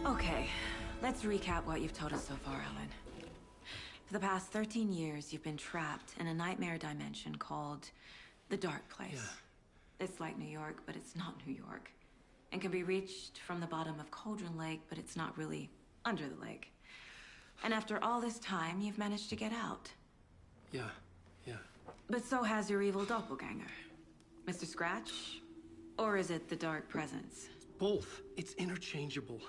Okay, let's recap what you've told us so far, Alan. For the past 13 years, you've been trapped in a nightmare dimension called the Dark Place. Yeah. It's like New York, but it's not New York. And can be reached from the bottom of Cauldron Lake, but it's not really under the lake. And after all this time, you've managed to get out. Yeah. But so has your evil doppelganger. Mr. Scratch? Or is it the Dark Presence? Both. It's interchangeable.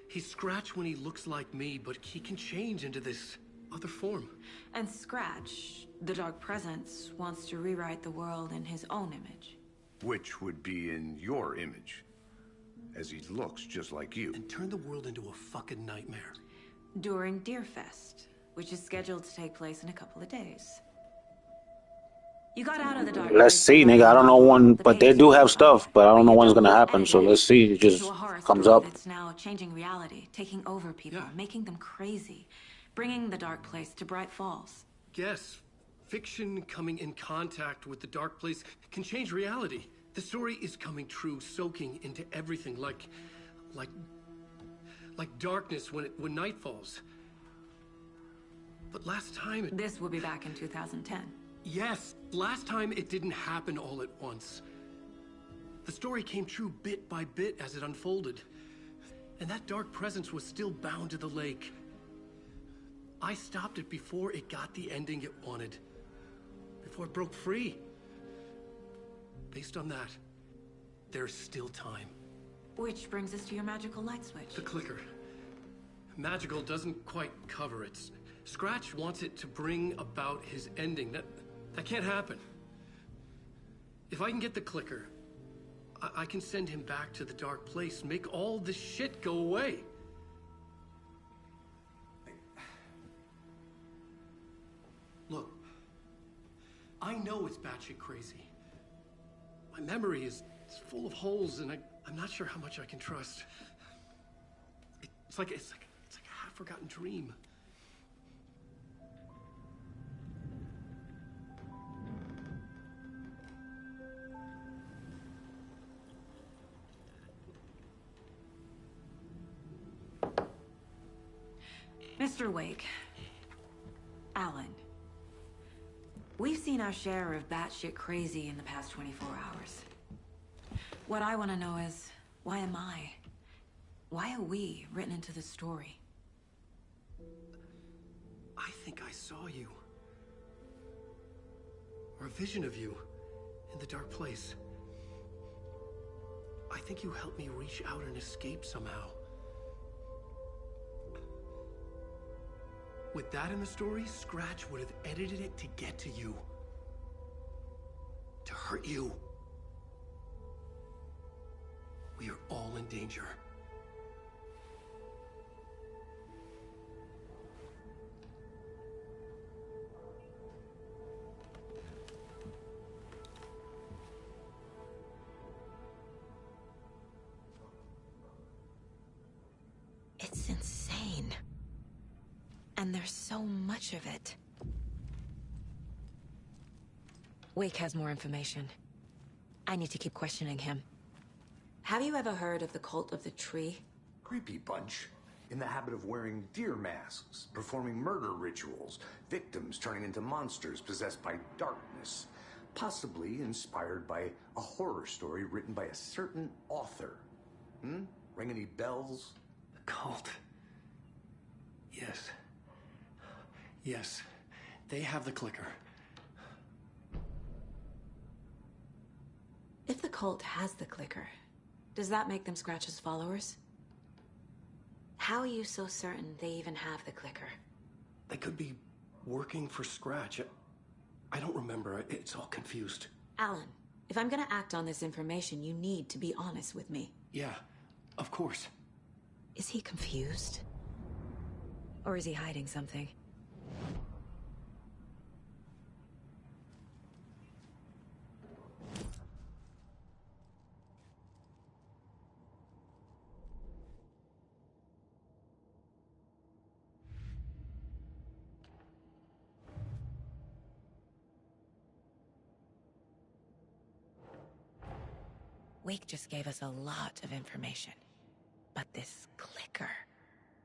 He's Scratch when he looks like me, but he can change into this other form. And Scratch, the Dark Presence, wants to rewrite the world in his own image. Which would be in your image, as he looks just like you. And turn the world into a fucking nightmare. During Deerfest, which is scheduled to take place in a couple of days. You got out of the Dark Let's Place see, by nigga. I don't know when, the but they pages do of have the stuff, book, but I don't know you when it's gonna double happen. So edited let's see. It just into a horror comes story up. that's now changing reality, taking over people, Yeah. making them crazy, bringing the Dark Place to Bright Falls. Yes, fiction coming in contact with the Dark Place can change reality. The story is coming true, soaking into everything like darkness when night falls. But last time This will be back in 2010. Yes, last time it didn't happen all at once. The story came true bit by bit as it unfolded. And that dark presence was still bound to the lake. I stopped it before it got the ending it wanted. Before it broke free. Based on that, there's still time. Which brings us to your magical light switch. The clicker. Magical doesn't quite cover it. Scratch wants it to bring about his ending. That can't happen. If I can get the clicker, I can send him back to the Dark Place, make all this shit go away. Look, I know it's batshit crazy. My memory is full of holes, and I'm not sure how much I can trust. It's like a half-forgotten dream. Mr. Wake. Alan. We've seen our share of batshit crazy in the past 24 hours. What I want to know is, why am I? Why are we written into the story? I think I saw you. Or a vision of you in the Dark Place. I think you helped me reach out and escape somehow. With that in the story, Scratch would have edited it to get to you. To hurt you. We are all in danger. It's insane. And there's so much of it. Wake has more information. I need to keep questioning him. Have you ever heard of the Cult of the Tree? Creepy bunch. In the habit of wearing deer masks, performing murder rituals, victims turning into monsters possessed by darkness. Possibly inspired by a horror story written by a certain author. Ring any bells? The cult. Yes. Yes. They have the clicker. If the cult has the clicker, does that make them Scratch's followers? How are you so certain they even have the clicker? They could be working for Scratch. I don't remember. It's all confused. Alan, if I'm gonna act on this information, you need to be honest with me. Yeah, of course. Is he confused? Or is he hiding something? Wake just gave us a lot of information. But this clicker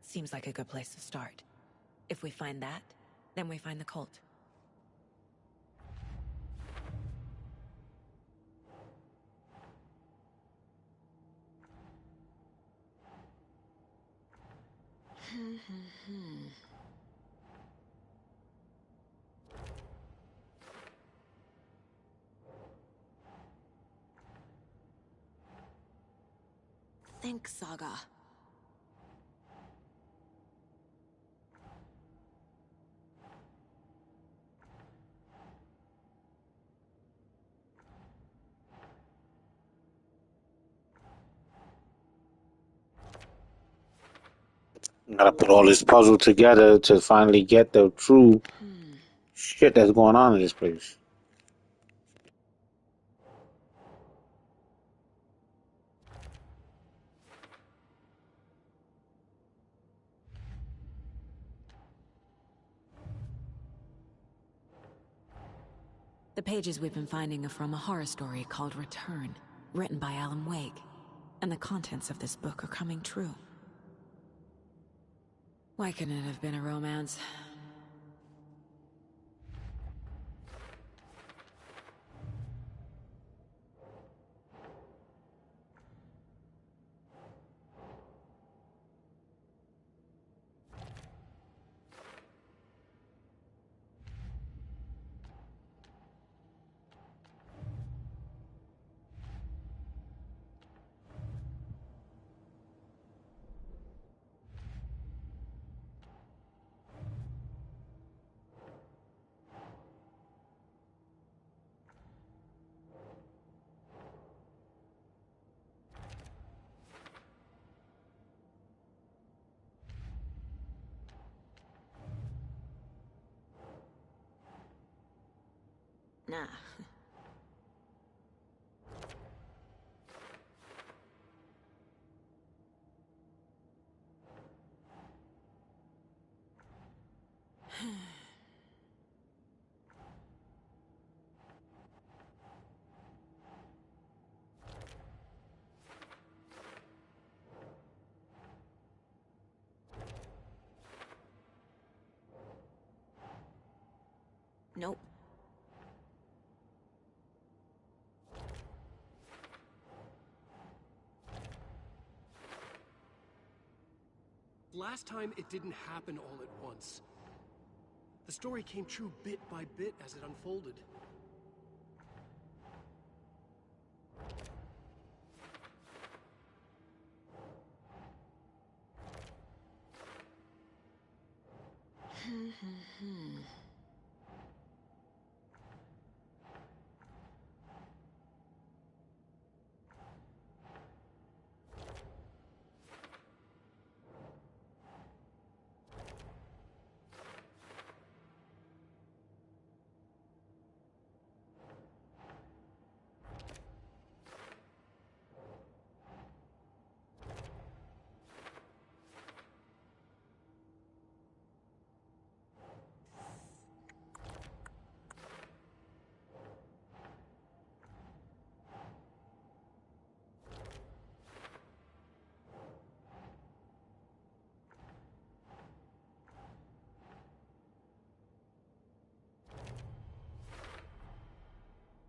seems like a good place to start. If we find that, then we find the cult. Think, Saga. Gotta put all this puzzle together to finally get the true shit that's going on in this place. The pages we've been finding are from a horror story called Return, written by Alan Wake. And the contents of this book are coming true. Why couldn't it have been a romance? Nah. Nope. Last time, it didn't happen all at once. The story came true bit by bit as it unfolded.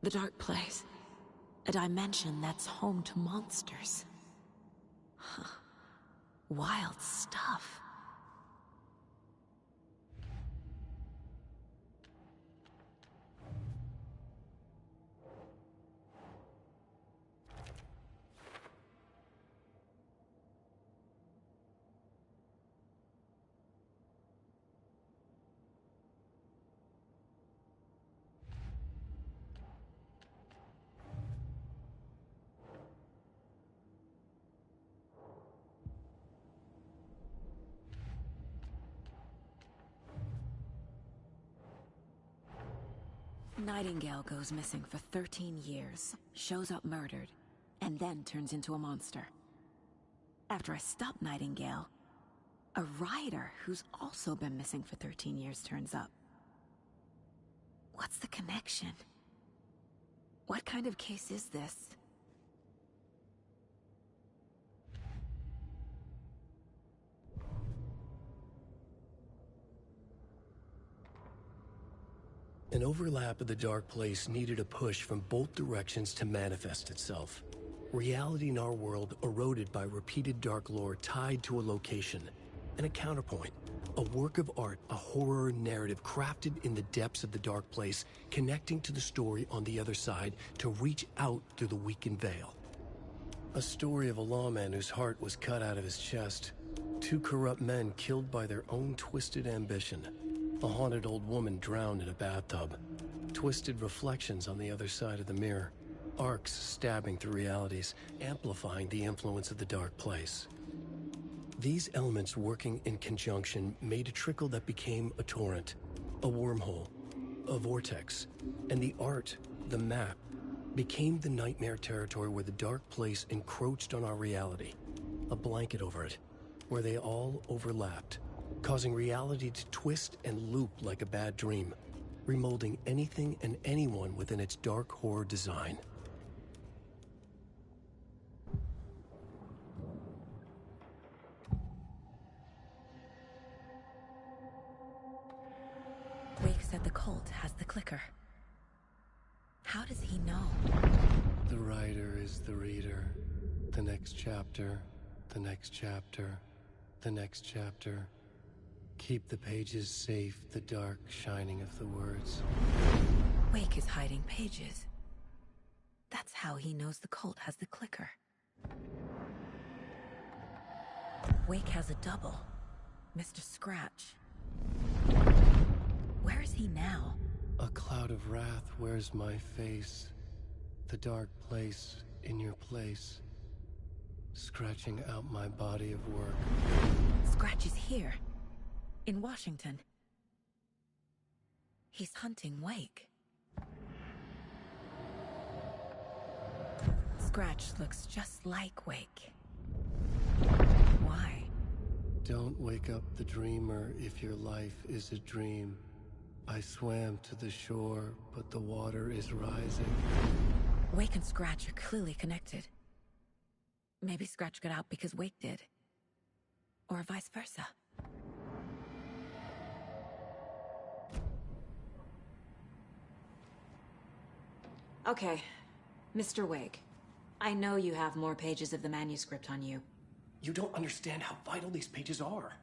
The Dark Place. A dimension that's home to monsters. Huh. Wild stuff. Nightingale goes missing for 13 years, shows up murdered, and then turns into a monster. After I stop Nightingale, a rider who's also been missing for 13 years turns up. What's the connection? What kind of case is this? An overlap of the dark place needed a push from both directions to manifest itself. Reality in our world eroded by repeated dark lore tied to a location. And a counterpoint, a work of art, a horror narrative crafted in the depths of the dark place, connecting to the story on the other side to reach out through the weakened veil. A story of a lawman whose heart was cut out of his chest. Two corrupt men killed by their own twisted ambition. A haunted old woman drowned in a bathtub. Twisted reflections on the other side of the mirror. Arcs stabbing through realities, amplifying the influence of the dark place. These elements working in conjunction made a trickle that became a torrent, a wormhole, a vortex, and the art, the map, became the nightmare territory where the dark place encroached on our reality, a blanket over it, where they all overlapped, causing reality to twist and loop like a bad dream, remolding anything and anyone within its dark horror design. Wake said the cult has the clicker. How does he know? The writer is the reader. The next chapter, the next chapter, the next chapter. Keep the pages safe, the dark shining of the words. Wake is hiding pages. That's how he knows the cult has the clicker. Wake has a double. Mr. Scratch. Where is he now? A cloud of wrath wears my face. The dark place in your place. Scratching out my body of work. Scratch is here. In Washington. He's hunting Wake. Scratch looks just like Wake. Why? Don't wake up the dreamer if your life is a dream. I swam to the shore, but the water is rising. Wake and Scratch are clearly connected. Maybe Scratch got out because Wake did. Or vice versa. Okay, Mr. Wake. I know you have more pages of the manuscript on you. You don't understand how vital these pages are.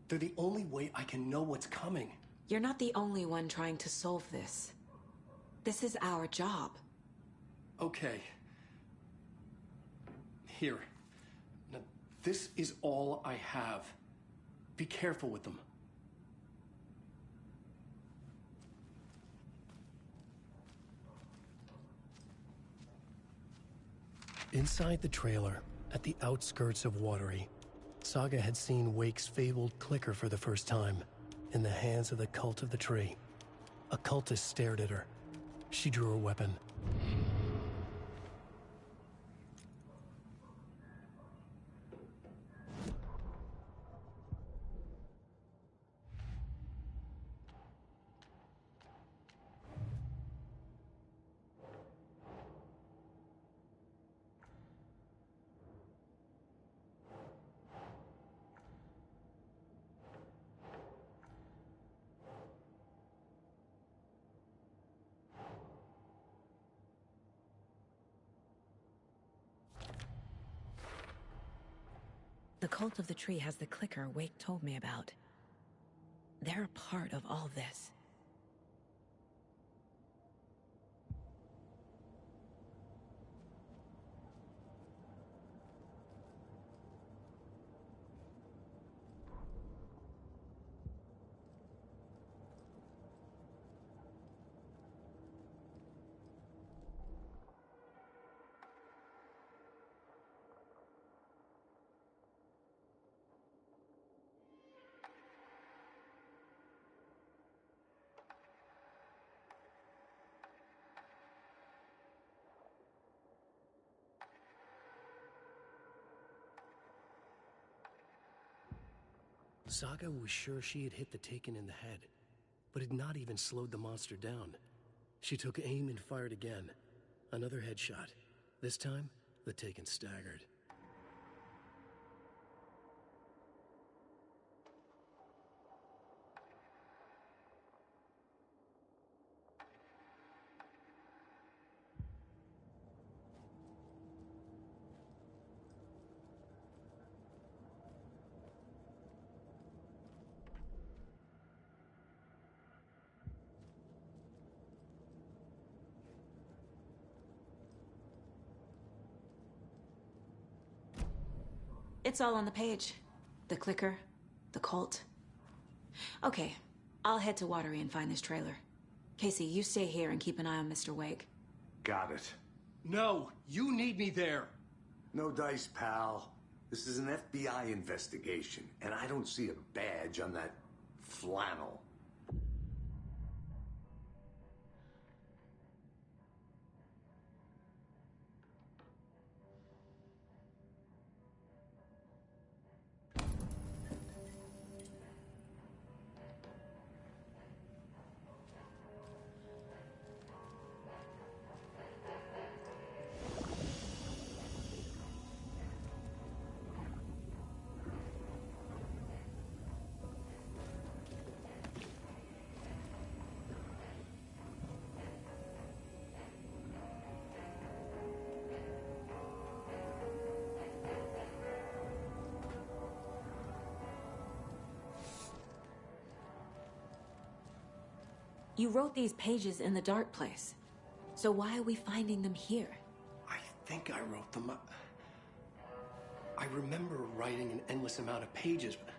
They're the only way I can know what's coming. You're not the only one trying to solve this. This is our job. Okay. Here. Now, this is all I have. Be careful with them. Inside the trailer, at the outskirts of Watery, Saga had seen Wake's fabled clicker for the first time, in the hands of the Cult of the Tree. A cultist stared at her. She drew her weapon. The Cult of the Tree has the clicker Wake told me about. They're a part of all this. Saga was sure she had hit the Taken in the head, but had not even slowed the monster down. She took aim and fired again. Another headshot. This time, the Taken staggered. It's all on the page. The clicker, the cult. Okay, I'll head to Watery and find this trailer. Casey, you stay here and keep an eye on Mr. Wake. Got it. No, you need me there. No dice, pal. This is an FBI investigation, and I don't see a badge on that flannel. You wrote these pages in the dark place. So why are we finding them here? I think I wrote them up. I remember writing an endless amount of pages, but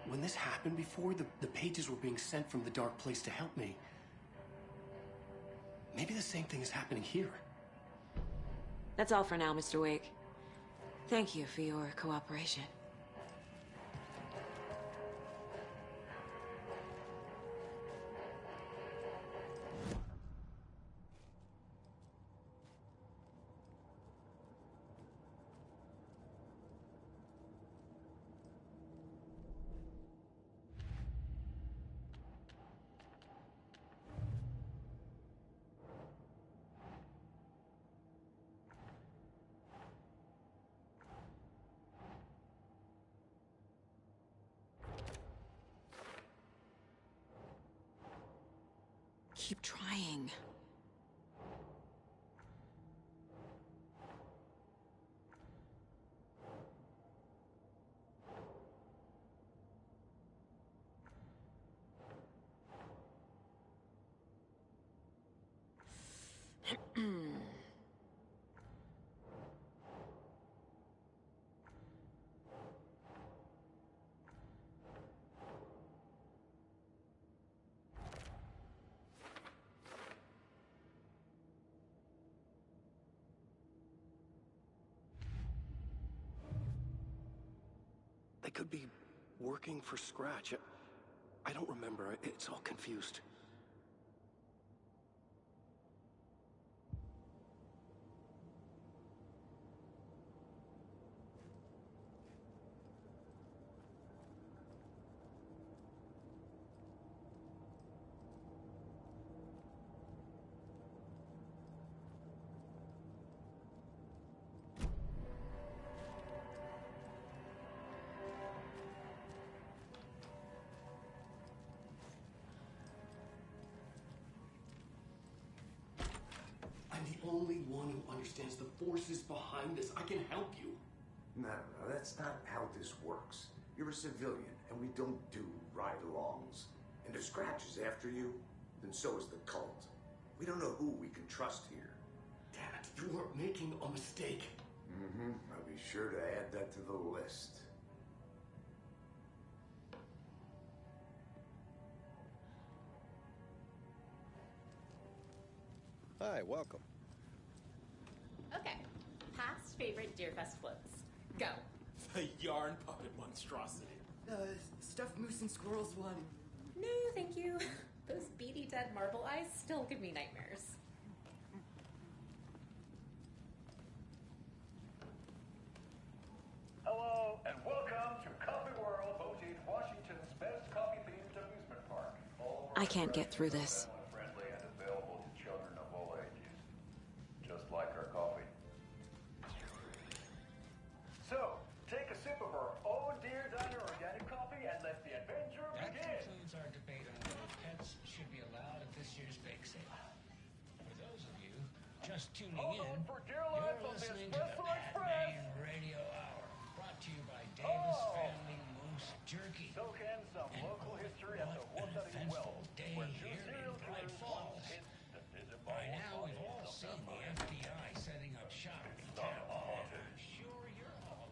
when this happened before, the pages were being sent from the dark place to help me. Maybe the same thing is happening here. That's all for now, Mr. Wake. Thank you for your cooperation. Keep trying. They could be working for Scratch. I don't remember. It's all confused. I'm the only one who understands the forces behind this. I can help you. No, that's not how this works. You're a civilian, and we don't do ride-alongs. And if Scratch is after you, then so is the cult. We don't know who we can trust here. Damn it, you are making a mistake. I'll be sure to add that to the list. Hi, welcome. Okay, past favorite Deerfest floats. Go. The yarn puppet monstrosity. Stuffed moose and squirrels one. No, thank you. Those beady dead marble eyes still give me nightmares. Hello, and welcome to Coffee World, voted Washington's best coffee-themed amusement park. I can't get through this. Friendly and available to children of all ages, just like our coffee. So, take a sip of our own Deer Diner organic coffee and let the adventure That begin. concludes our debate on whether pets should be allowed at this year's bake sale. For those of you just tuning Hold in, on for dear you're life of the listening to the Espresso Mad Express. Main Radio Hour, brought to you by Davis Oh. Family Moose Jerky. Soak in some And local boy, history at the what an Watery Well, eventful day where two here in serial Bright killers Falls. once hid the visit By now, we've all seen the FBI setting up shop in town. I'm sure you're all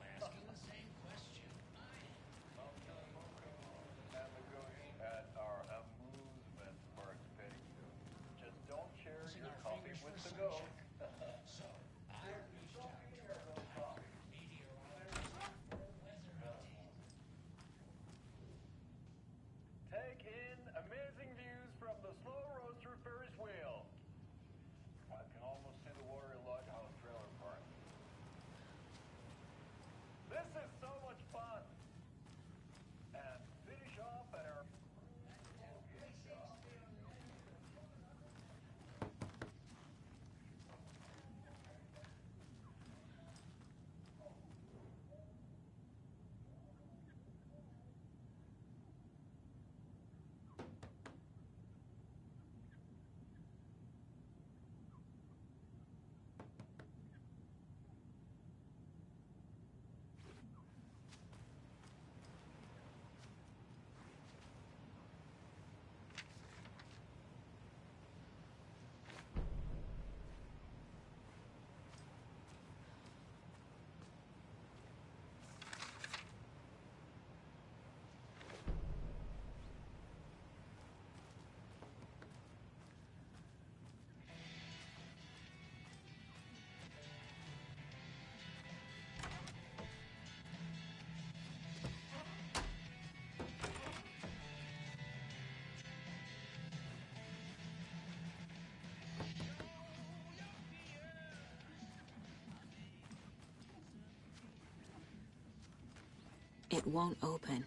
It won't open.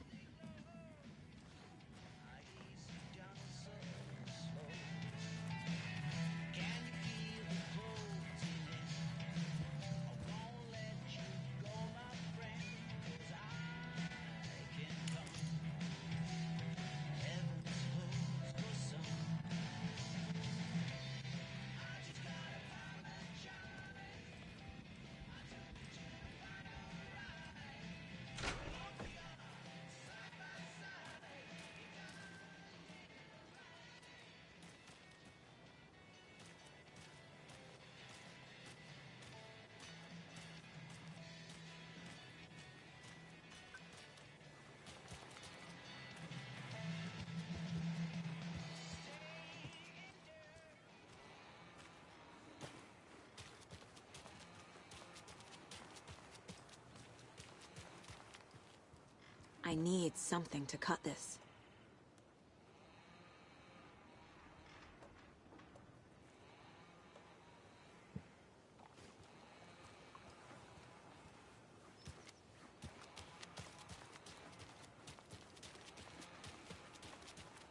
I need something to cut this.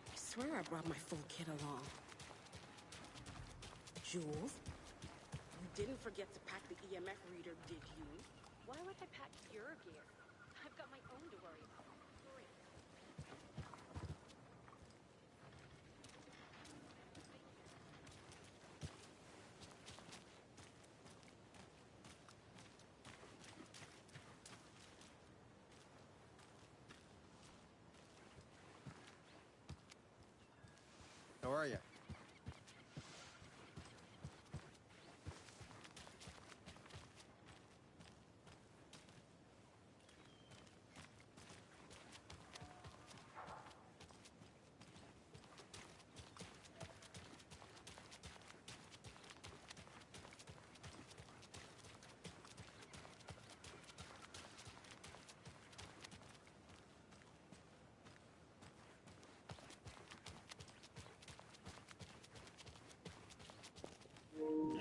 I swear I brought my full kit along. Jules? You didn't forget to pack the EMF reader, did you? Why would I pack your gear? I've got my own to worry about. Great. How are you?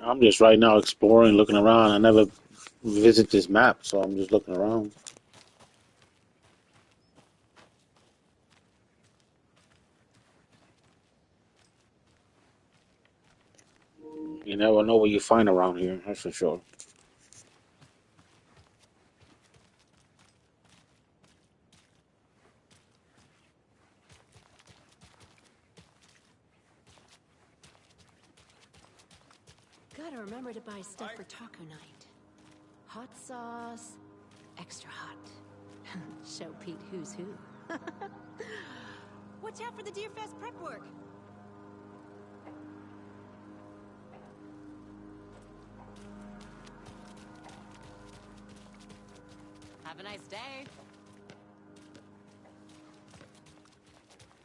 I'm just right now exploring, looking around. I never visit this map, so I'm just looking around. You never know what you find around here, that's for sure. Gotta remember to buy stuff for taco night. Hot sauce, extra hot. Show Pete who's who. Watch out for the Deerfest prep work. Have a nice day.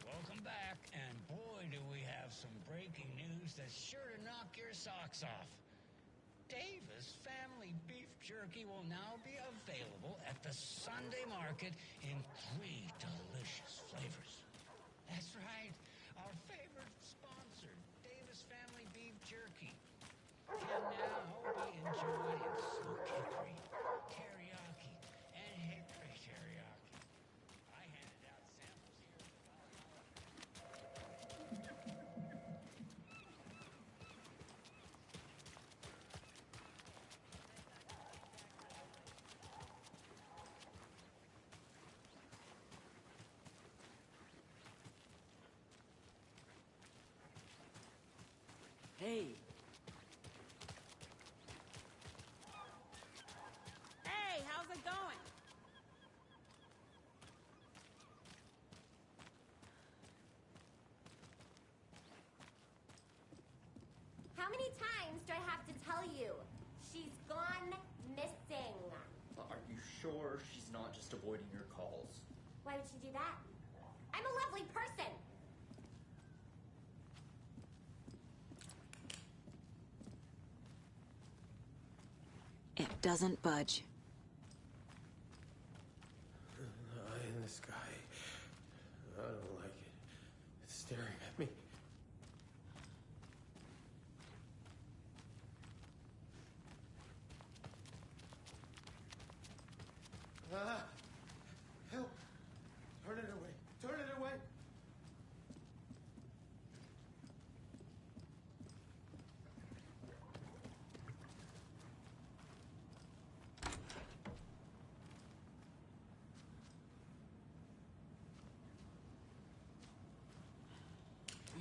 Welcome back, and boy, do we have some breaking news that's sure to knock your socks off. Davis Family Beef Jerky will now be available at the Sunday market in 3 delicious flavors. That's right, our favorite sponsor, Davis Family Beef Jerky, can now be enjoyed in smoked hickory, teriyaki, and hickory teriyaki. I handed out samples here at the Valhalla. Hey. Hey, how's it going? How many times do I have to tell you? She's gone missing. Are you sure she's not just avoiding your calls? Why would she do that? I'm a lovely person. It doesn't budge. Eye in the sky. I don't like it. It's staring at me. Ah! Help!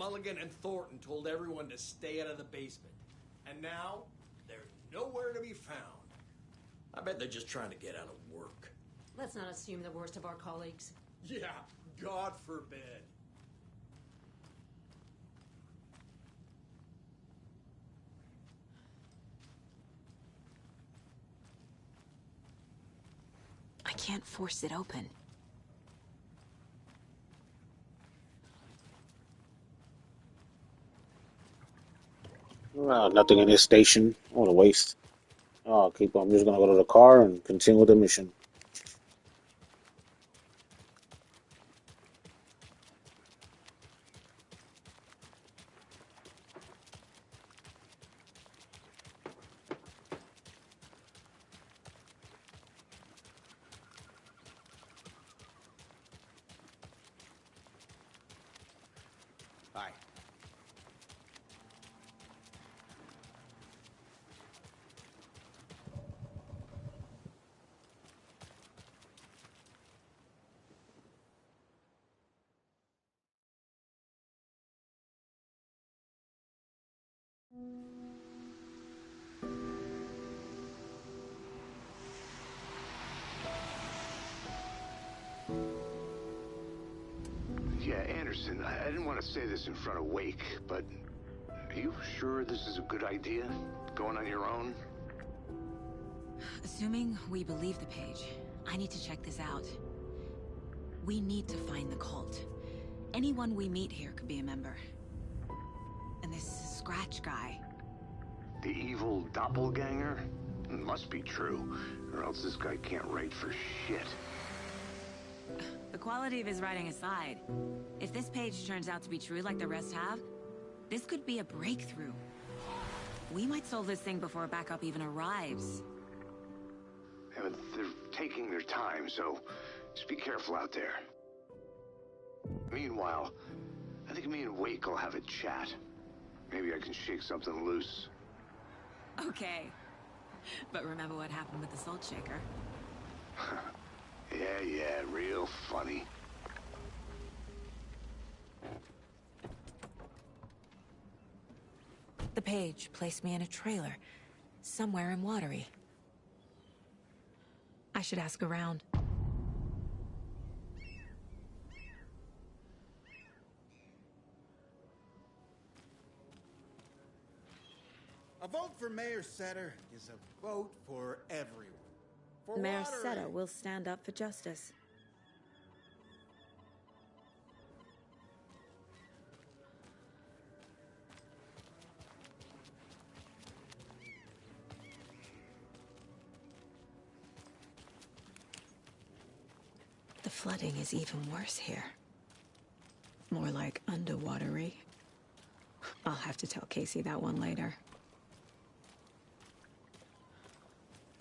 Mulligan and Thornton told everyone to stay out of the basement. And now, they're nowhere to be found. I bet they're just trying to get out of work. Let's not assume the worst of our colleagues. Yeah, God forbid. I can't force it open. Nothing in this station. What a waste. Oh, I'm just gonna go to the car and continue with the mission. Hi. Yeah, Anderson, I didn't want to say this in front of Wake, but are you sure this is a good idea? Going on your own? Assuming we believe the page, I need to check this out. We need to find the cult. Anyone we meet here could be a member. And this Scratch guy. The evil doppelganger? It must be true, or else this guy can't write for shit. The quality of his writing aside, if this page turns out to be true like the rest have, this could be a breakthrough. We might solve this thing before backup even arrives. Yeah, but they're taking their time, so just be careful out there. Meanwhile, I think me and Wake will have a chat. Maybe I can shake something loose. Okay. But remember what happened with the Salt Shaker? Yeah, real funny. The page placed me in a trailer, somewhere in Watery. I should ask around. A vote for Mayor Setter is a vote for everyone. For Mayor Watery. Seta will stand up for justice. The flooding is even worse here. More like underwatery. I'll have to tell Casey that one later.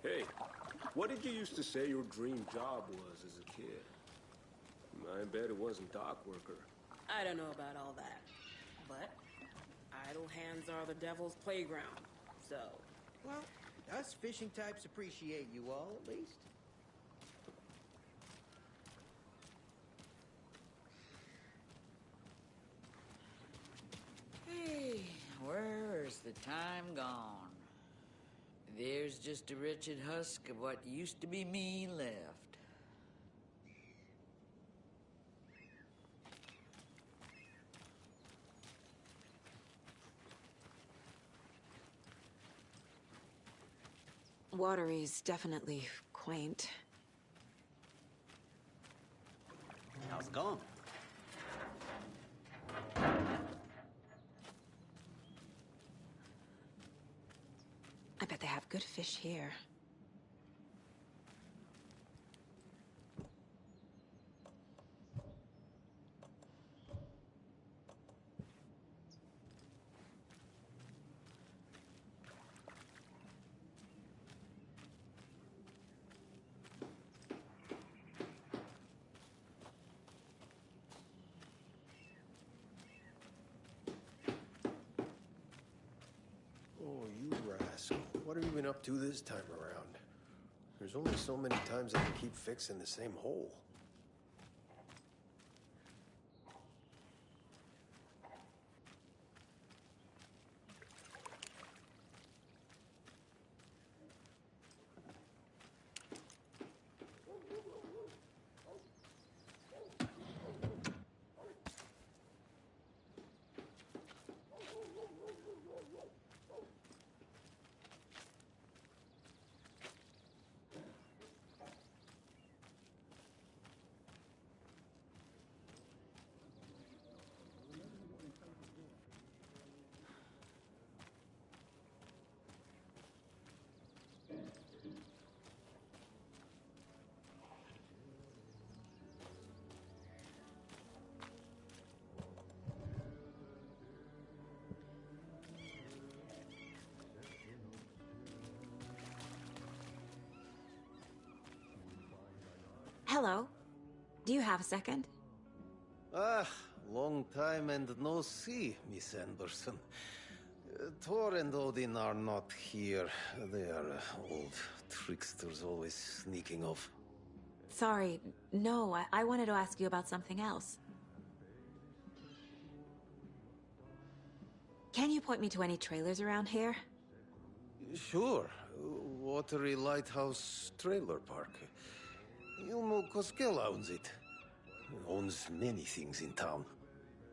Hey, what did you used to say your dream job was as a kid? I bet it wasn't dock worker. I don't know about all that, but idle hands are the devil's playground, so... Well, us fishing types appreciate you all, at least. Hey, where's the time gone? There's just a wretched husk of what used to be me left. Watery's definitely quaint. How's it going? I bet they have good fish here. Oh, you rascal. What have you been up to this time around? There's only so many times I can keep fixing the same hole. Hello. Do you have a second? Ah, long time and no see, Miss Anderson. Thor and Odin are not here. They are old tricksters always sneaking off. Sorry. No, I wanted to ask you about something else. Can you point me to any trailers around here? Sure. Watery Lighthouse Trailer Park. Ilmo Koskela owns it. Owns many things in town.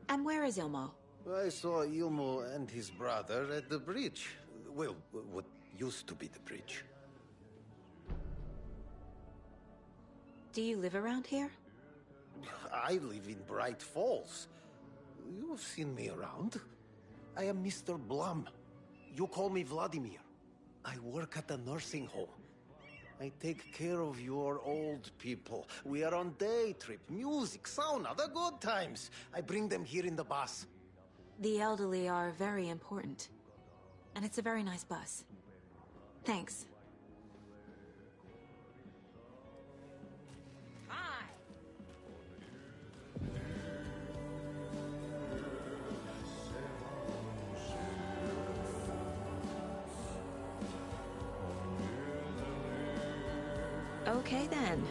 And where is Ilmo? I saw Ilmo and his brother at the bridge. Well, what used to be the bridge. Do you live around here? I live in Bright Falls. You've seen me around. I am Mr. Blum. You call me Vladimir. I work at a nursing home. I take care of your old people. We are on day trip, music, sauna, the good times. I bring them here in the bus. The elderly are very important. And it's a very nice bus. Thanks. Hi. Okay then.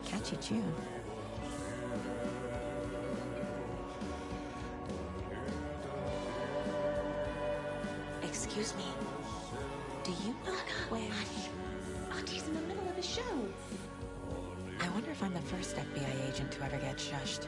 Catchy tune. Excuse me. Do you know where... Auntie in the middle of a show. I wonder if I'm the first FBI agent to ever get shushed.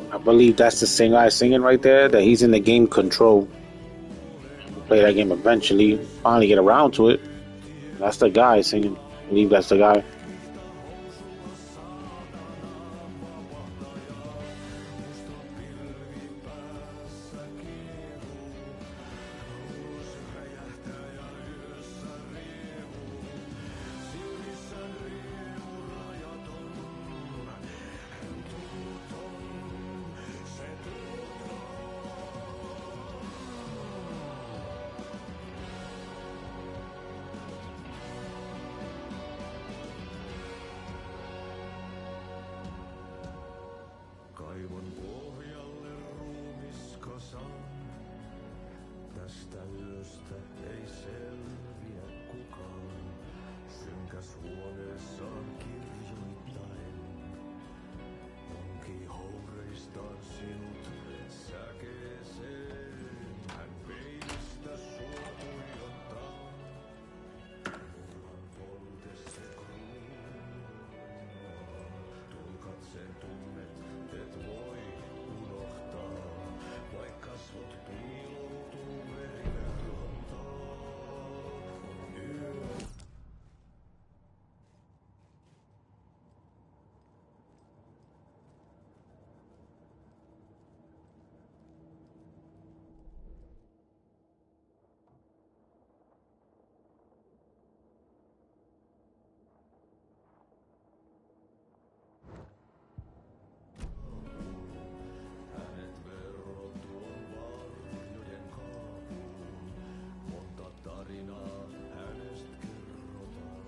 I believe that's the same guy singing right there. That he's in the game Control. Play that game eventually. Finally get around to it. That's the guy singing. I believe that's the guy. Kaivon pohjalle ruumiskasan. Tästä yöstä ei selviä kukaan. Synkäs huoneessaan kirjoittain. Onki houreistaan sinut säkeeseen. Hän peilistä sua tuijottaa. Turhan poltesse tuon katseen tunnet, et voi unohtaa. Vaik kasvot piiloutuu veriverhontaan. Yö. Hänet verot tuon varjojen kaapuun. Monta tarinaa hänestä kerrotaan.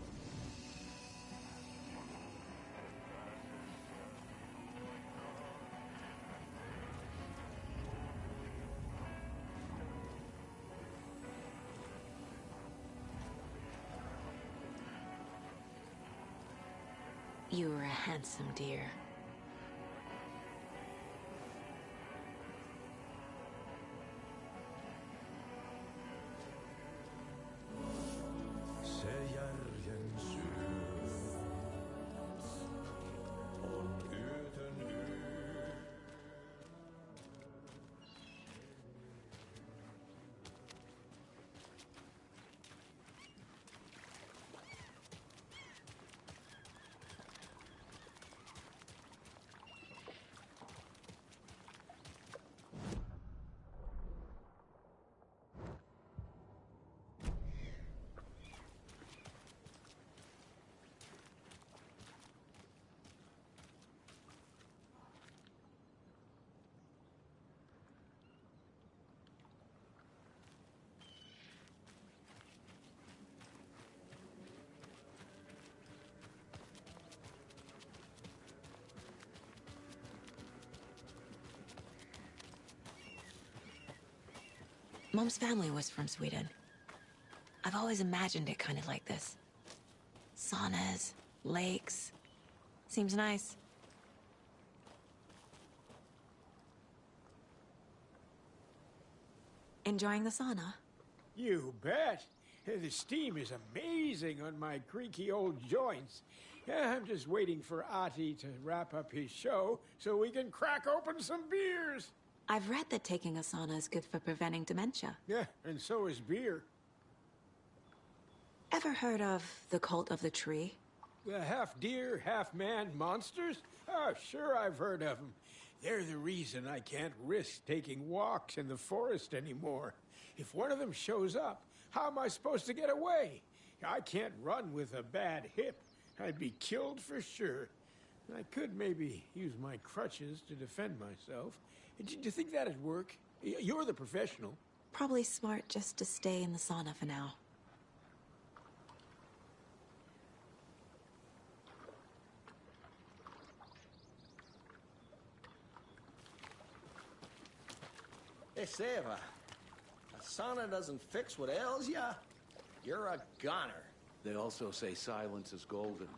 You were a handsome dear. Se järjen syy on yötön yö. Mom's family was from Sweden. I've always imagined it kind of like this. Saunas, lakes. Seems nice. Enjoying the sauna? You bet. The steam is amazing on my creaky old joints. I'm just waiting for Ati to wrap up his show so we can crack open some beers. I've read that taking a sauna is good for preventing dementia. Yeah, and so is beer. Ever heard of the Cult of the Tree? The half-deer, half-man monsters? Oh, sure I've heard of them. They're the reason I can't risk taking walks in the forest anymore. If one of them shows up, how am I supposed to get away? I can't run with a bad hip. I'd be killed for sure. I could maybe use my crutches to defend myself. Do you think that'd work? You're the professional. Probably smart just to stay in the sauna for now. They say if a sauna doesn't fix what ails ya, you're a goner. They also say silence is golden.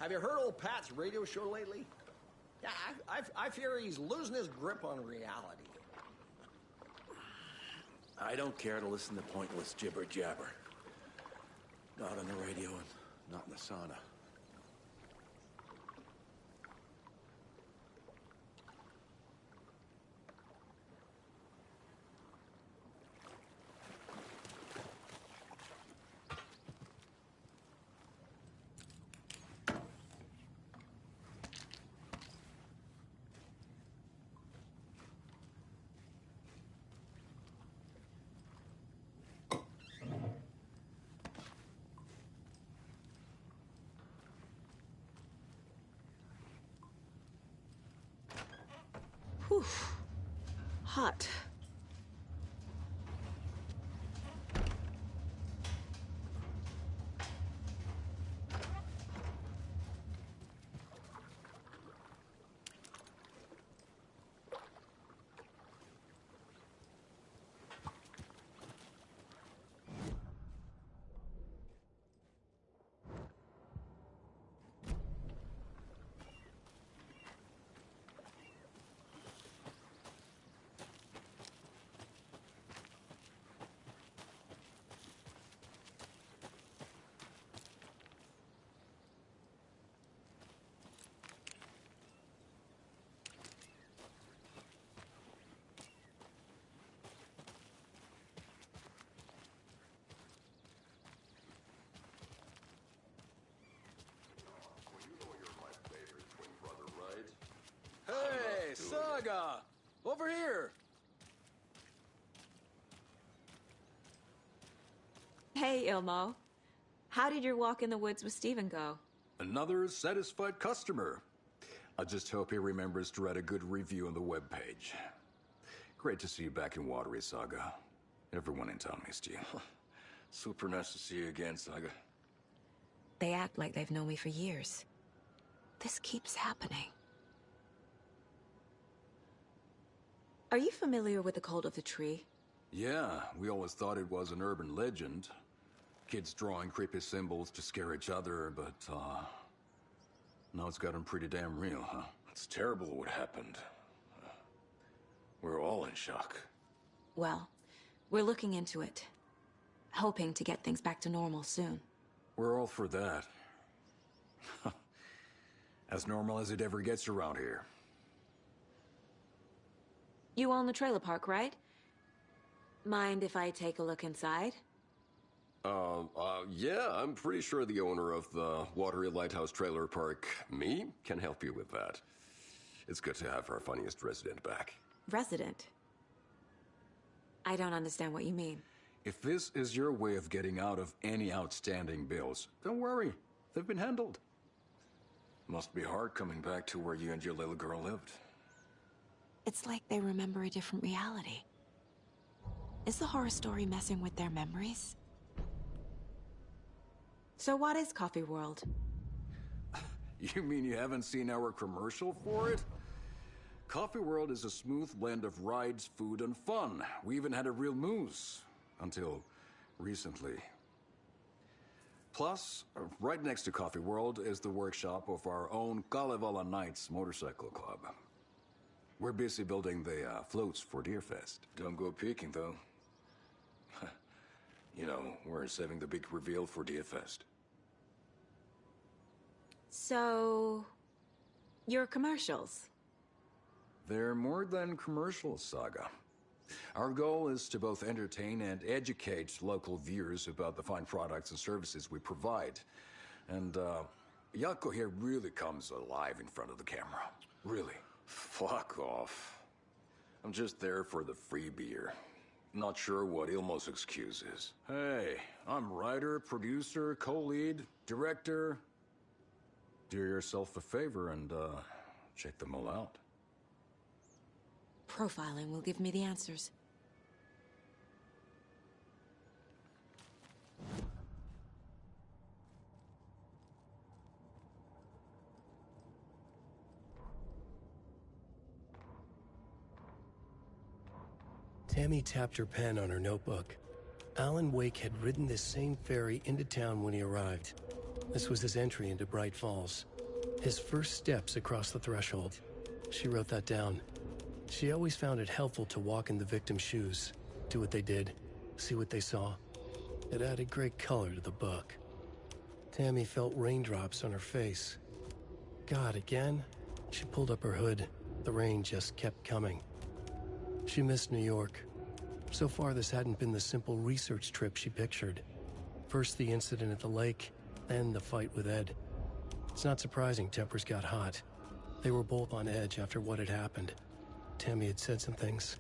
Have you heard old Pat's radio show lately? Yeah, I fear he's losing his grip on reality. I don't care to listen to pointless jibber-jabber. Not on the radio and not in the sauna. Whew. Hot. Hey, Saga! Over here! Hey, Ilmo. How did your walk in the woods with Steven go? Another satisfied customer. I just hope he remembers to write a good review on the webpage. Great to see you back in Watery, Saga. Everyone in town missed you. Super nice to see you again, Saga. They act like they've known me for years. This keeps happening. Are you familiar with the Cult of the Tree? Yeah, we always thought it was an urban legend. Kids drawing creepy symbols to scare each other, but, now it's gotten pretty damn real, huh? It's terrible what happened. We're all in shock. Well, we're looking into it. Hoping to get things back to normal soon. We're all for that. As normal as it ever gets around here. You own the trailer park, right? Mind if I take a look inside? Yeah, I'm pretty sure the owner of the Watery Lighthouse Trailer Park, me, can help you with that. It's good to have our funniest resident back. Resident? I don't understand what you mean. If this is your way of getting out of any outstanding bills, don't worry. They've been handled. Must be hard coming back to where you and your little girl lived. It's like they remember a different reality. Is the horror story messing with their memories? So what is Coffee World? You mean you haven't seen our commercial for it? Coffee World is a smooth blend of rides, food, and fun. We even had a real moose. Until recently. Plus, right next to Coffee World is the workshop of our own Kalevala Knights Motorcycle Club. We're busy building the floats for Deerfest. Don't go peeking, though. You know, we're saving the big reveal for Deerfest. So, your commercials? They're more than commercials, Saga. Our goal is to both entertain and educate local viewers about the fine products and services we provide. And, Jaakko here really comes alive in front of the camera. Really. Fuck off. I'm just there for the free beer. Not sure what Ilmo's excuse is. Hey, I'm writer, producer, co-lead, director. Do yourself a favor and, check them all out. Profiling will give me the answers. Tammy tapped her pen on her notebook. Alan Wake had ridden this same ferry into town when he arrived. This was his entry into Bright Falls. His first steps across the threshold. She wrote that down. She always found it helpful to walk in the victim's shoes, do what they did, see what they saw. It added great color to the book. Tammy felt raindrops on her face. God, again? She pulled up her hood. The rain just kept coming. She missed New York. So far, this hadn't been the simple research trip she pictured. First the incident at the lake, then the fight with Ed. It's not surprising tempers got hot. They were both on edge after what had happened. Tammy had said some things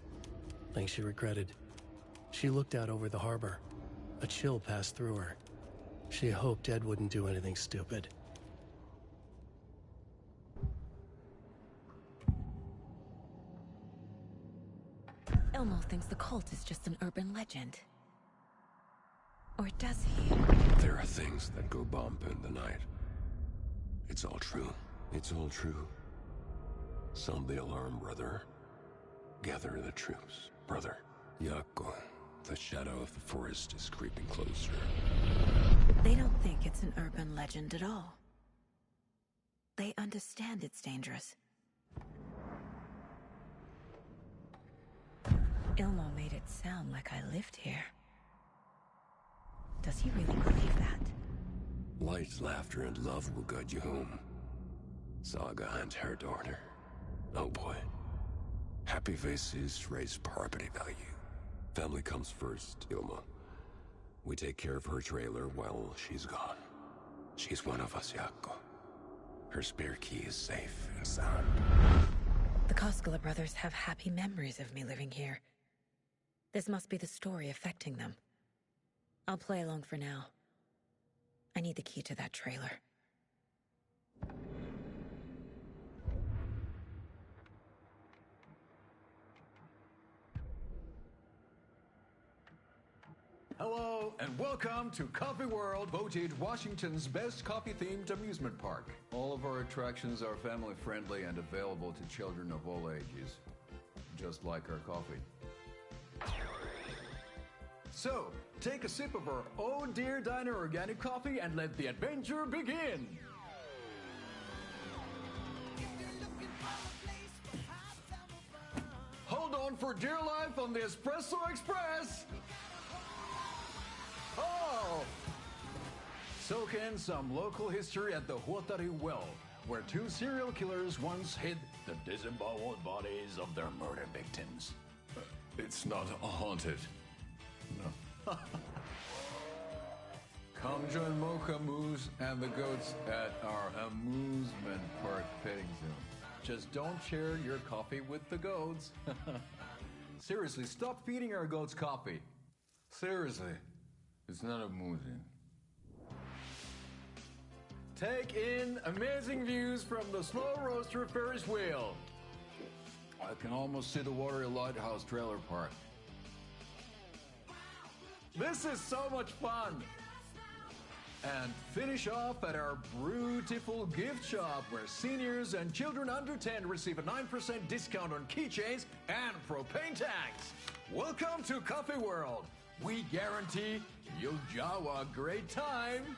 she regretted. She looked out over the harbor. A chill passed through her. She hoped Ed wouldn't do anything stupid. Ilmo thinks the cult is just an urban legend. Or does he? There are things that go bump in the night. It's all true. It's all true. Sound the alarm, brother. Gather the troops, brother. Jaakko, the shadow of the forest is creeping closer. They don't think it's an urban legend at all. They understand it's dangerous. Ilmo made it sound like I lived here. Does he really believe that? Light, laughter, and love will guide you home. Saga and her daughter. Oh boy. Happy faces raise property value. Family comes first, Ilma. We take care of her trailer while she's gone. She's one of us, Jaakko. Her spare key is safe and sound. The Koskela brothers have happy memories of me living here. This must be the story affecting them. I'll play along for now. I need the key to that trailer. Hello, and welcome to Coffee World, voted Washington's best coffee-themed amusement park. All of our attractions are family-friendly and available to children of all ages, just like our coffee. So, take a sip of our Oh Dear Diner organic coffee and let the adventure begin! Hold on for dear life on the Espresso Express! Oh! Soak in some local history at the Huotari Well, where two serial killers once hid the disemboweled bodies of their murder victims. It's not haunted. No. Come join Mocha Moose and the goats at our amusement park petting zoo. Just don't share your coffee with the goats. Seriously, stop feeding our goats coffee. Seriously. It's not amusing. Take in amazing views from the Slow Roaster Ferris wheel. I can almost see the Watery Lighthouse trailer park. This is so much fun. And finish off at our beautiful gift shop where seniors and children under 10 receive a 9% discount on keychains and propane tanks. Welcome to Coffee World. We guarantee you'll have a great time.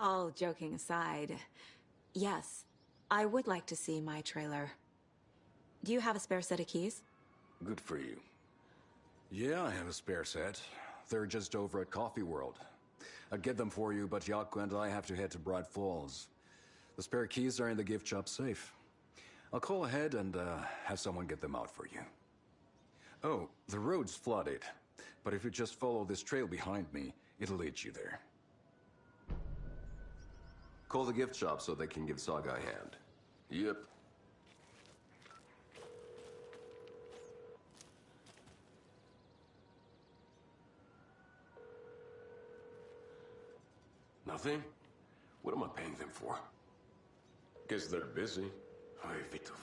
All joking aside, yes, I would like to see my trailer. Do you have a spare set of keys? Good for you. Yeah, I have a spare set. They're just over at Coffee World. I'd get them for you, but Yaku and I have to head to Bright Falls. The spare keys are in the gift shop safe. I'll call ahead and have someone get them out for you. Oh, the road's flooded, but if you just follow this trail behind me, it'll lead you there. Call the gift shop so they can give Saga a hand. Yep. Nothing? What am I paying them for? Guess they're busy. Ay, Vito.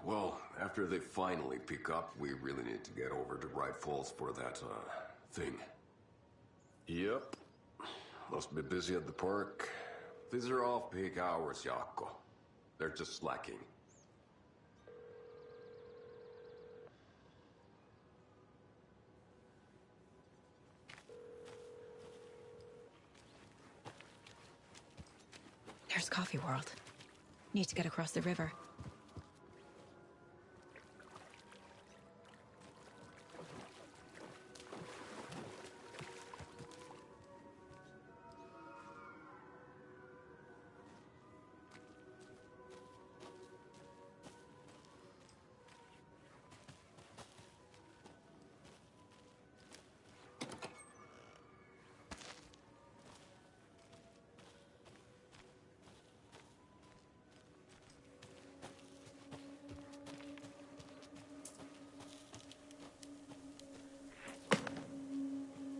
Well, after they finally pick up, we really need to get over to Bright Falls for that, thing. Yep. Must be busy at the park. These are off-peak hours, Jaakko. They're just slacking. There's Coffee World. Need to get across the river.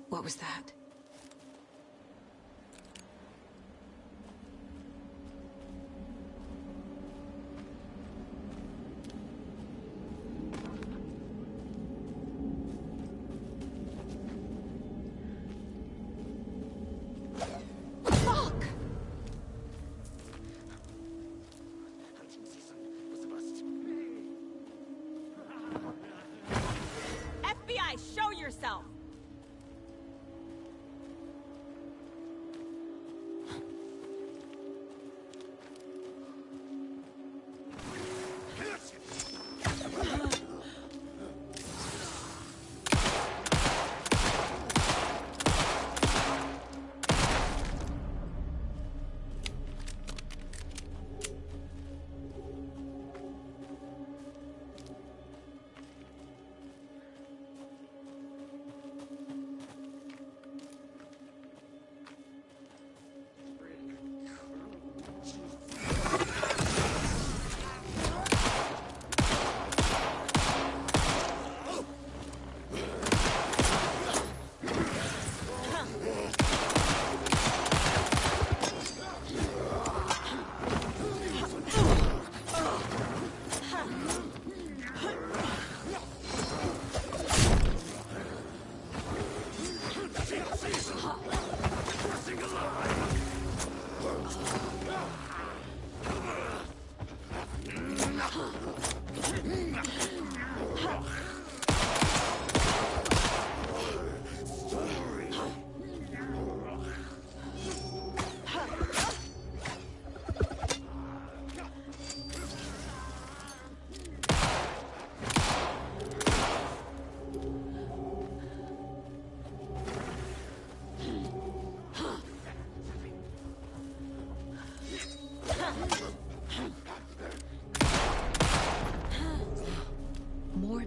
What was that? FBI, show yourself!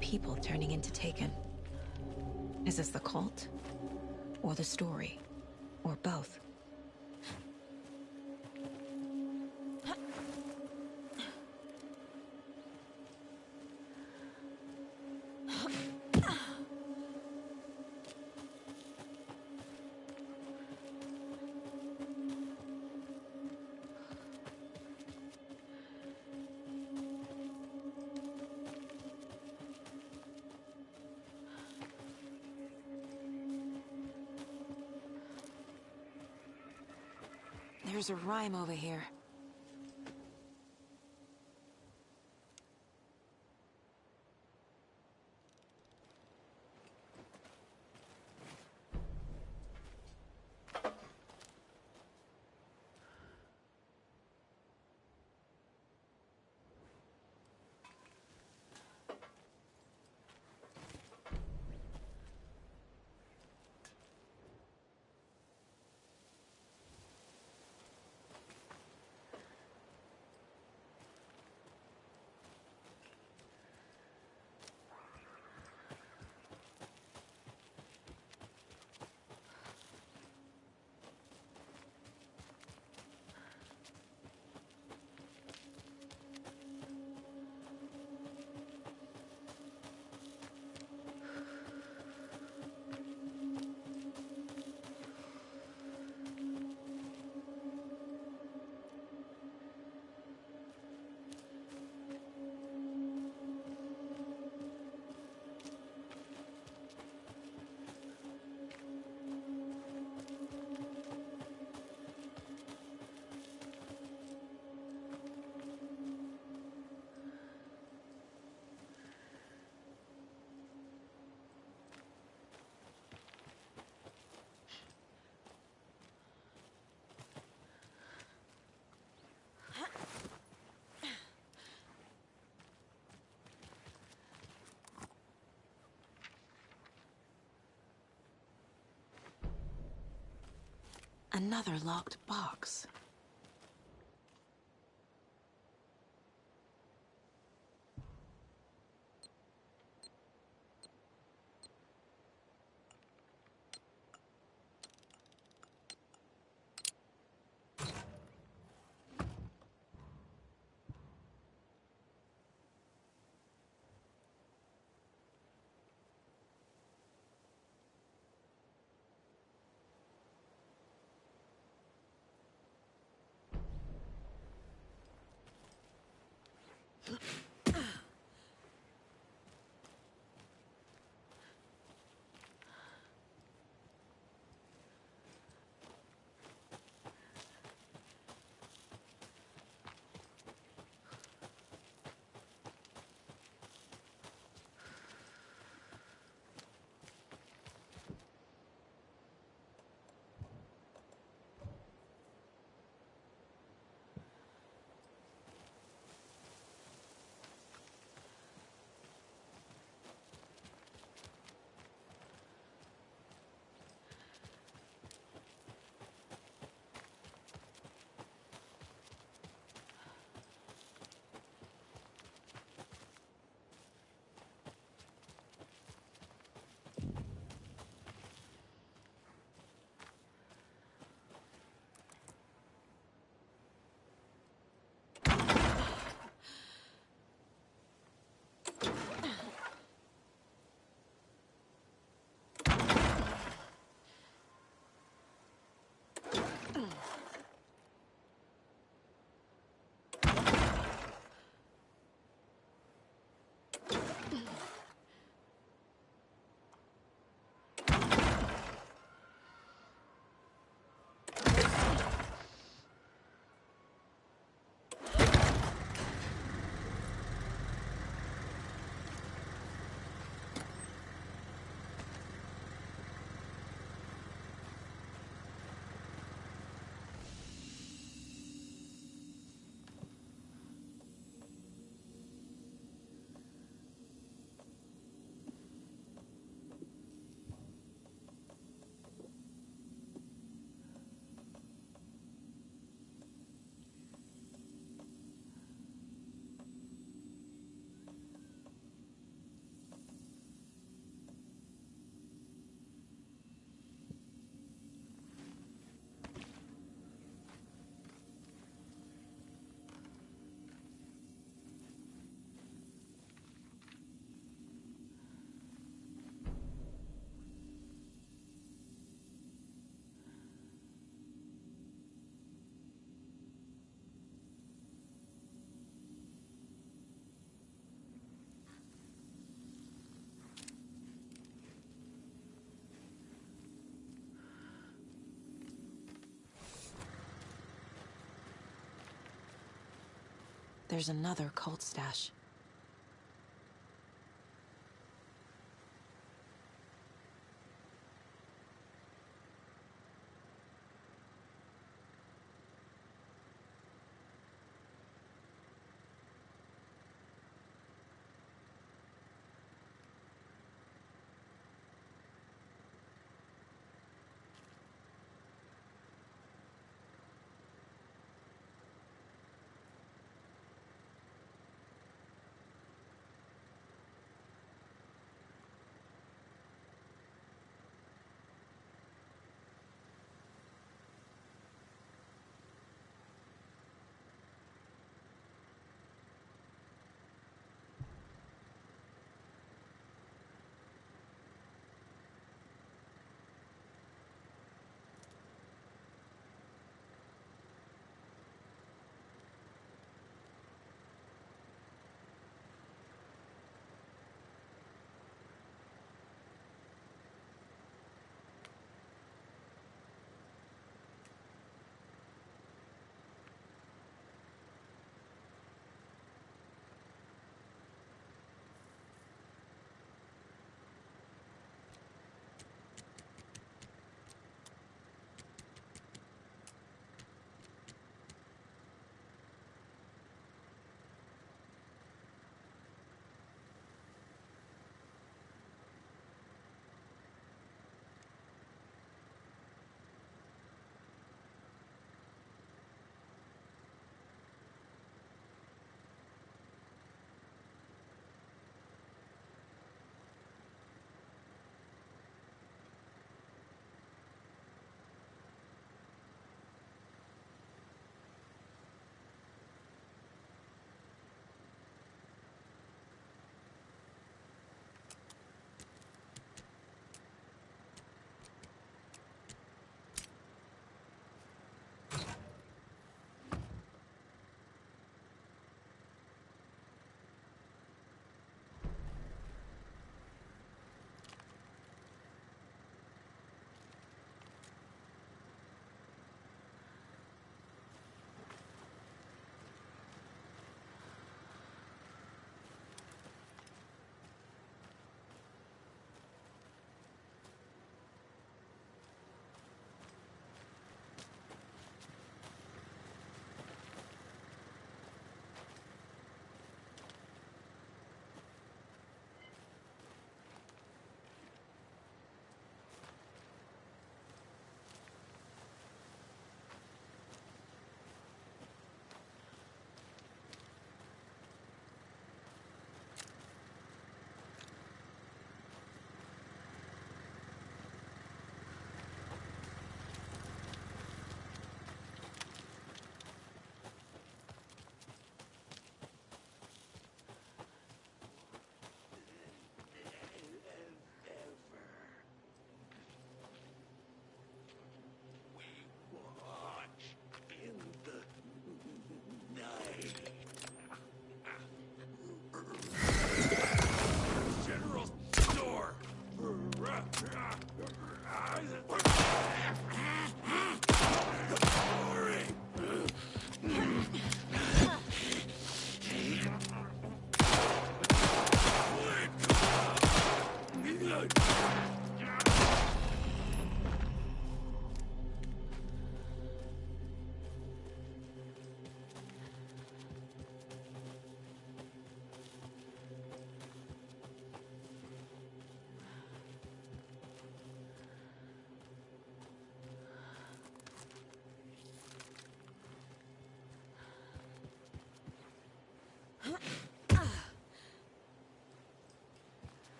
People turning into Taken. Is this the cult? Or the story? Or both? There's a rhyme over here. Another locked box. there's another cult stash.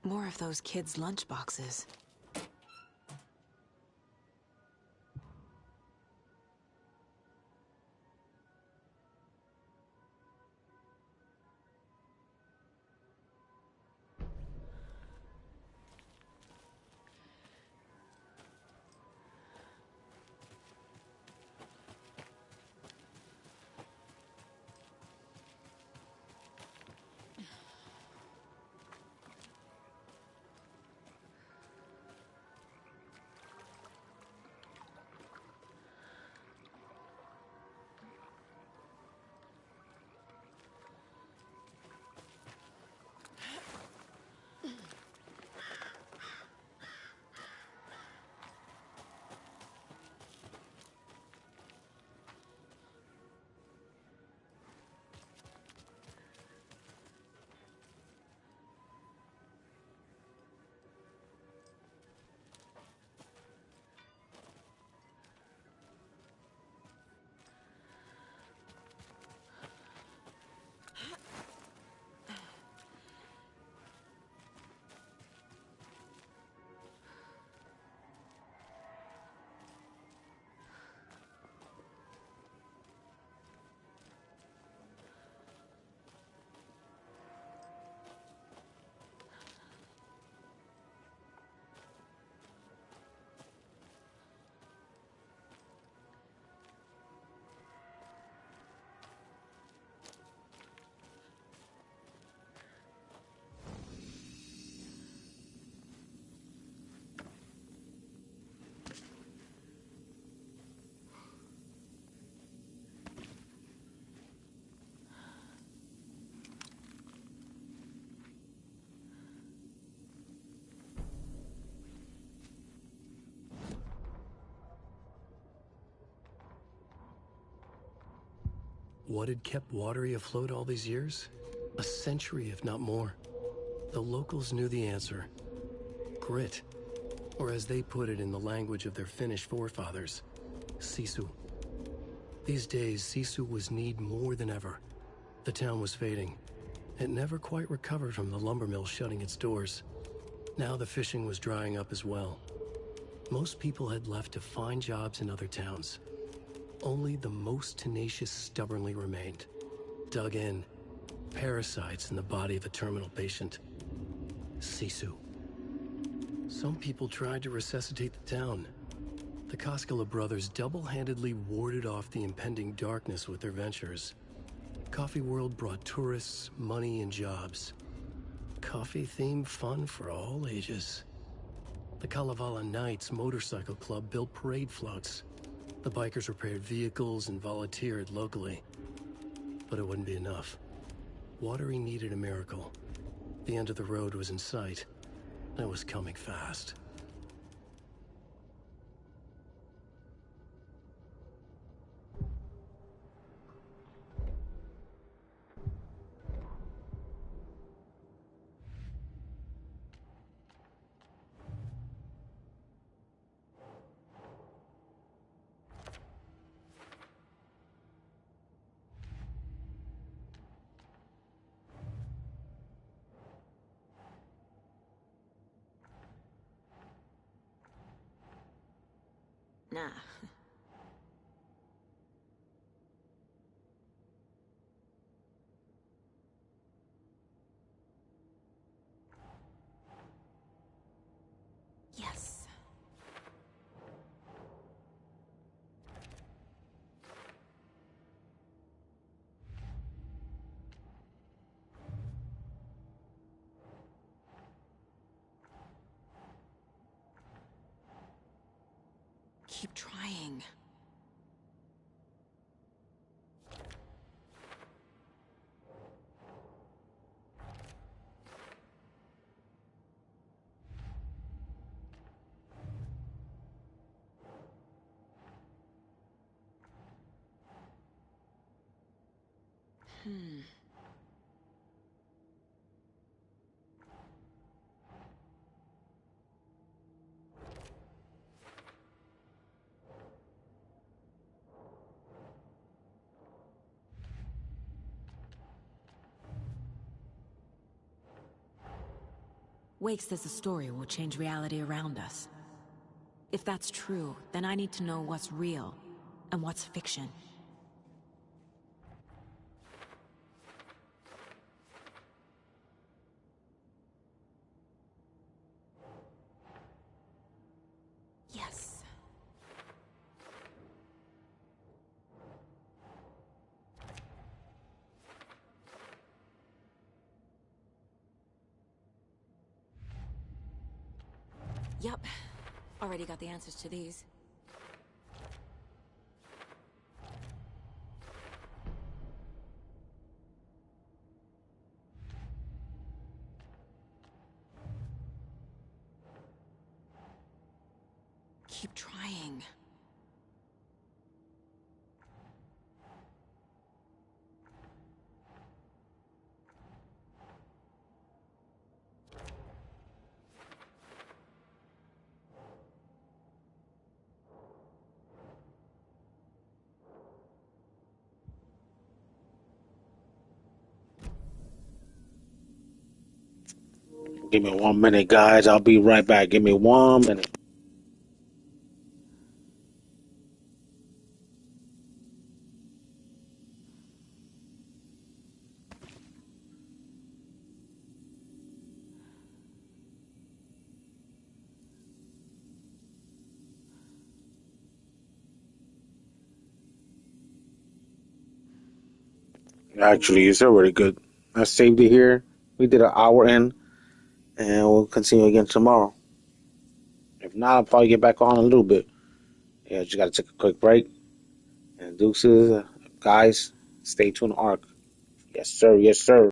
More of those kids' lunchboxes. What had kept Watery afloat all these years? A century, if not more. The locals knew the answer. Grit. Or as they put it in the language of their Finnish forefathers, sisu. These days, sisu was needed more than ever. The town was fading. It never quite recovered from the lumber mill shutting its doors. Now the fishing was drying up as well. Most people had left to find jobs in other towns. Only the most tenacious stubbornly remained. Dug in. Parasites in the body of a terminal patient. Sisu. Some people tried to resuscitate the town. The Koskela brothers double-handedly warded off the impending darkness with their ventures. Coffee World brought tourists, money, and jobs. Coffee-themed fun for all ages. The Kalevala Knights Motorcycle Club built parade floats. The bikers repaired vehicles and volunteered locally. But it wouldn't be enough. Watery needed a miracle. The end of the road was in sight, and it was coming fast. Nah. Yes. Keep trying. Wake says the story will change reality around us. If that's true, then I need to know what's real and what's fiction. Yes. Yup. Already got the answers to these. Keep trying. Give me 1 minute, guys. I'll be right back. Give me 1 minute. Actually, it's already good. I saved it here. We did an hour in, and we'll continue again tomorrow. If not, I'll probably get back on a little bit. Yeah, just got to take a quick break. And deuces, guys, stay tuned, Ark. Yes, sir. Yes, sir.